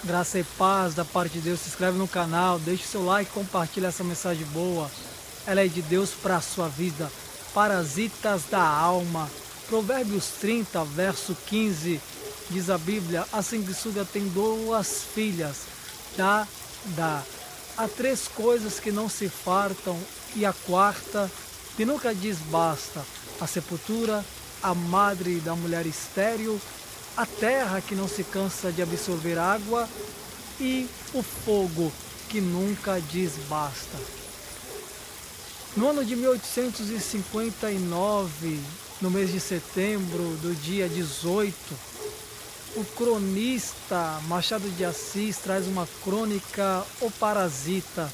Graça e paz da parte de Deus. Se inscreve no canal, deixe seu like, compartilha essa mensagem boa. Ela é de Deus para a sua vida. Parasitas da alma. Provérbios 30, verso 15, diz a Bíblia: a sanguessuga tem duas filhas, dá. Há três coisas que não se fartam, e a quarta que nunca diz basta: a sepultura, a madre da mulher estéril, a terra que não se cansa de absorver água e o fogo que nunca diz basta. No ano de 1859, no mês de setembro, do dia 18, o cronista Machado de Assis traz uma crônica, O Parasita,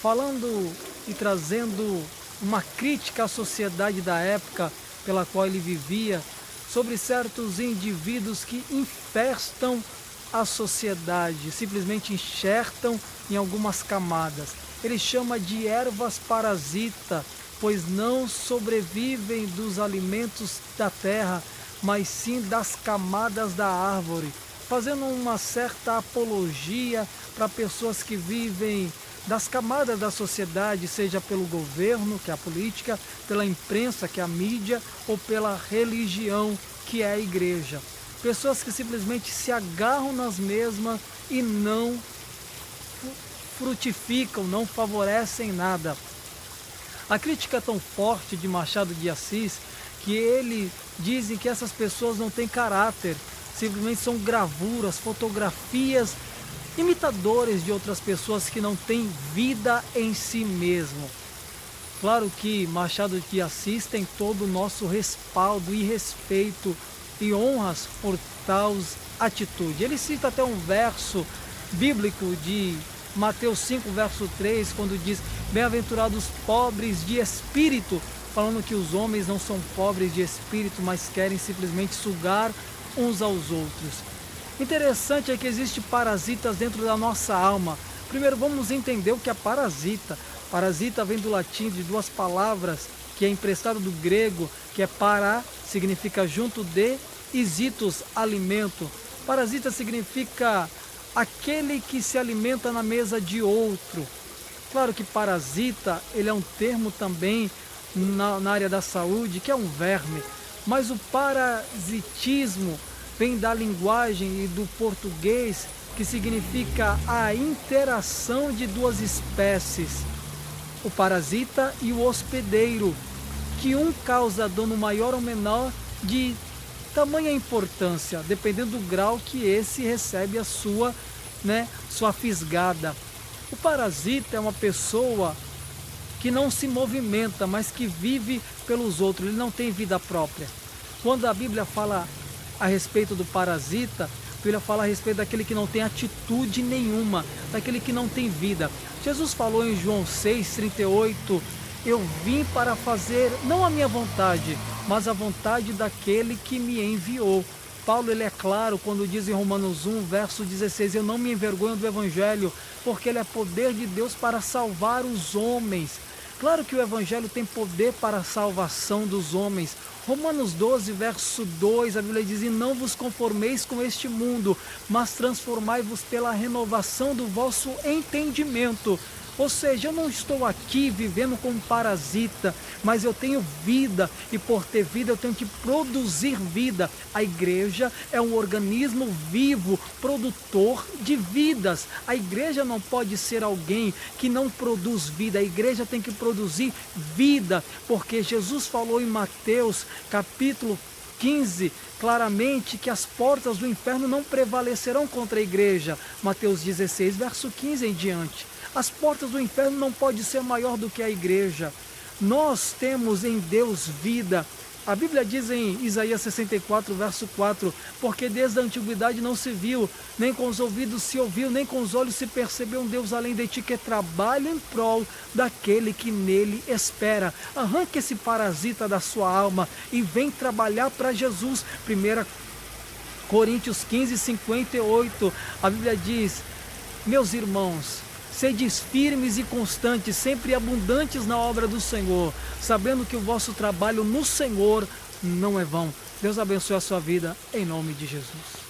falando e trazendo uma crítica à sociedade da época pela qual ele vivia, sobre certos indivíduos que infestam a sociedade, simplesmente enxertam em algumas camadas. Ele chama de ervas parasita, pois não sobrevivem dos alimentos da terra, mas sim das camadas da árvore, fazendo uma certa apologia para pessoas que vivem das camadas da sociedade, seja pelo governo, que é a política, pela imprensa, que é a mídia, ou pela religião, que é a igreja. Pessoas que simplesmente se agarram nas mesmas e não frutificam, não favorecem nada. A crítica é tão forte de Machado de Assis que ele dizem que essas pessoas não têm caráter, simplesmente são gravuras, fotografias, imitadores de outras pessoas que não têm vida em si mesmo. Claro que Machado de Assis tem todo o nosso respaldo e respeito e honras por tal atitude. Ele cita até um verso bíblico de Mateus 5, verso 3, quando diz: bem-aventurados pobres de espírito, falando que os homens não são pobres de espírito, mas querem simplesmente sugar uns aos outros. Interessante é que existem parasitas dentro da nossa alma. Primeiro vamos entender o que é parasita. Parasita vem do latim, de duas palavras, que é emprestado do grego, que é para, significa junto de, e zitos, alimento. Parasita significa aquele que se alimenta na mesa de outro. Claro que parasita, ele é um termo também na área da saúde, que é um verme, mas o parasitismo vem da linguagem e do português, que significa a interação de duas espécies, o parasita e o hospedeiro, que um causa dano maior ou menor de tamanha importância, dependendo do grau que esse recebe a sua fisgada. O parasita é uma pessoa que não se movimenta, mas que vive pelos outros, ele não tem vida própria. Quando a Bíblia fala a respeito do parasita, a Bíblia fala a respeito daquele que não tem atitude nenhuma, daquele que não tem vida. Jesus falou em João 6,38, eu vim para fazer não a minha vontade, mas a vontade daquele que me enviou. Paulo ele é claro quando diz em Romanos 1, verso 16, eu não me envergonho do Evangelho, porque ele é poder de Deus para salvar os homens. Claro que o Evangelho tem poder para a salvação dos homens. Romanos 12, verso 2, a Bíblia diz: e não vos conformeis com este mundo, mas transformai-vos pela renovação do vosso entendimento. Ou seja, eu não estou aqui vivendo como parasita, mas eu tenho vida, e por ter vida eu tenho que produzir vida. A igreja é um organismo vivo, produtor de vidas. A igreja não pode ser alguém que não produz vida, a igreja tem que produzir vida, porque Jesus falou em Mateus capítulo 15, claramente, que as portas do inferno não prevalecerão contra a igreja. Mateus 16, verso 15 em diante. As portas do inferno não podem ser maior do que a igreja. Nós temos em Deus vida. A Bíblia diz em Isaías 64, verso 4, porque desde a antiguidade não se viu, nem com os ouvidos se ouviu, nem com os olhos se percebeu um Deus além de ti, que trabalha em prol daquele que nele espera. Arranque esse parasita da sua alma e vem trabalhar para Jesus. 1 Coríntios 15, 58, a Bíblia diz: meus irmãos, sedes firmes e constantes, sempre abundantes na obra do Senhor, sabendo que o vosso trabalho no Senhor não é vão. Deus abençoe a sua vida, em nome de Jesus.